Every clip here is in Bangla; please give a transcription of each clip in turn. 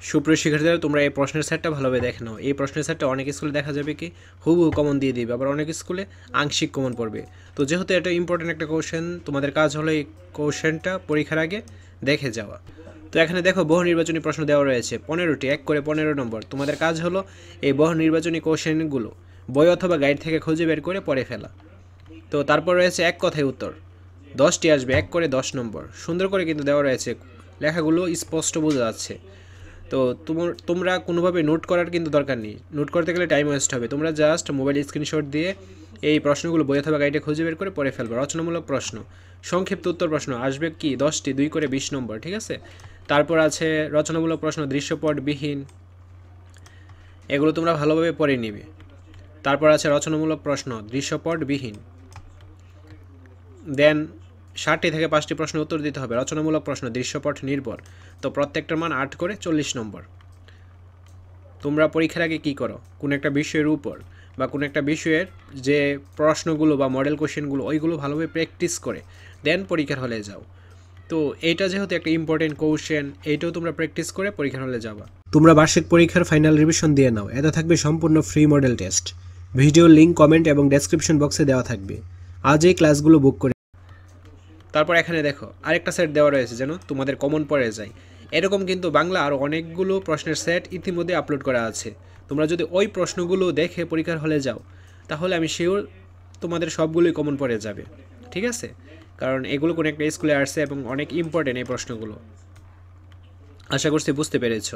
সুপ্রিয় শিক্ষার্থীরা, তোমরা এই প্রশ্নের সেটটা ভালোভাবে দেখে নাও। এই প্রশ্নের সেটটা অনেক স্কুলে দেখা যাবে কি হুবহু কমন দিয়ে দিবে, আবার অনেক স্কুলে আংশিক কমন পড়বে। তো যেহেতু এটা ইম্পর্টেন্ট একটা কোশ্চেন, তোমাদের কাজ হলো এই কোশ্চেনটা পরীক্ষার আগে দেখে যাওয়া। তো এখানে দেখো বহু নির্বাচনী প্রশ্ন দেওয়া রয়েছে 15টি, 1 করে 15 নম্বর। তোমাদের কাজ হলো এই বহু নির্বাচনী কোশ্চেনগুলো বই অথবা গাইড থেকে খুঁজে বের করে পড়ে ফেলা। তো তারপর রয়েছে এক কথায় উত্তর, 10টি আসবে, 1 করে 10 নম্বর। সুন্দর করে কিন্তু দেওয়া রয়েছে, লেখাগুলো স্পষ্ট বোঝা যাচ্ছে। তো তোমরা কোনোভাবে নোট করার কিন্তু দরকার নেই, নোট করতে গেলে টাইম ওয়েস্ট হবে। তোমরা জাস্ট মোবাইল স্ক্রিনশট দিয়ে এই প্রশ্নগুলো বই অথবা গাইডে খুঁজে বের করে পড়ে ফেলবে। রচনামূলক প্রশ্ন, সংক্ষিপ্ত উত্তর প্রশ্ন আসবে কি 10টি, 2 করে 20 নম্বর, ঠিক আছে। তারপর আছে রচনামূলক প্রশ্ন দৃশ্যপটবিহীন, এগুলো তোমরা ভালোভাবে পড়ে নিবে। তারপর আছে রচনামূলক প্রশ্ন দৃশ্যপটবিহীন, দেন 60টি থেকে 5টি প্রশ্ন উত্তর দিতে হবে। রচনামূলক প্রশ্ন দৃশ্যপট নির্ভর, তো প্রত্যেকটার মান 8 করে 40 নম্বর। তোমরা পরীক্ষার আগে কী করো, কোনো একটা বিষয়ের উপর বা কোনো একটা বিষয়ের যে প্রশ্নগুলো বা মডেল কোশ্চেনগুলো ওইগুলো ভালোভাবে প্র্যাকটিস করে দেন পরীক্ষার হলে যাও। তো এইটা যেহেতু একটা ইম্পর্টেন্ট কোশ্চেন, এইটাও তোমরা প্র্যাকটিস করে পরীক্ষার হলে যাবা। তোমরা বার্ষিক পরীক্ষার ফাইনাল রিভিশন দিয়ে নাও, এতে থাকবে সম্পূর্ণ free model test. Video link comment এবং ডেসক্রিপশন বক্সে দেওয়া থাকবে। আজ এই ক্লাসগুলো বুক করে। তারপর এখানে দেখো আরেকটা সেট দেওয়া রয়েছে যেন তোমাদের কমন পড়ে যায়। এরকম কিন্তু বাংলা আরও অনেকগুলো প্রশ্নের সেট ইতিমধ্যে আপলোড করা আছে। তোমরা যদি ওই প্রশ্নগুলো দেখে পরীক্ষার হলে যাও তাহলে আমি শিওর তোমাদের সবগুলোই কমন পড়ে যাবে, ঠিক আছে। কারণ এগুলো কোনো একটা স্কুলে আসছে এবং অনেক ইম্পর্টেন্ট এই প্রশ্নগুলো। আশা করছি বুঝতে পেরেছ।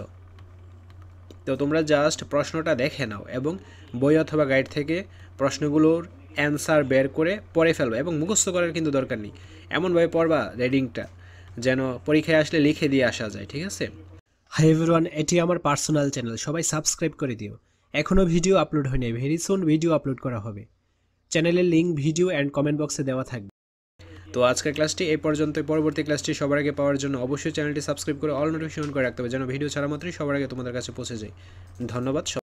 তো তোমরা জাস্ট প্রশ্নটা দেখে নাও এবং বই অথবা গাইড থেকে প্রশ্নগুলোর অ্যান্সার বের করে পড়ে ফেলবে, এবং মুখস্থ করার কিন্তু দরকার নেই। এমনভাবে পড়বা রিডিংটা যেন পরীক্ষায় আসলে লিখে দিয়ে আসা যায়, ঠিক আছে। হাই এভরিওয়ান, এটি আমার পার্সোনাল চ্যানেল, সবাই সাবস্ক্রাইব করে দিও। এখনও ভিডিও আপলোড হয়নি, ভেরি সুন ভিডিও আপলোড করা হবে। চ্যানেলের লিঙ্ক ভিডিও অ্যান্ড কমেন্ট বক্সে দেওয়া থাকবে। তো আজকের ক্লাসটি এই পর্যন্ত। পরবর্তী ক্লাসটি সবার আগে পাওয়ার জন্য অবশ্যই চ্যানেলটি সাবস্ক্রাইব করে অল নোটিফিকেশন করে রাখতে হবে, যেন ভিডিও ছাড়া মাত্রই সবার আগে তোমাদের কাছে পৌঁছে যায়। ধন্যবাদ।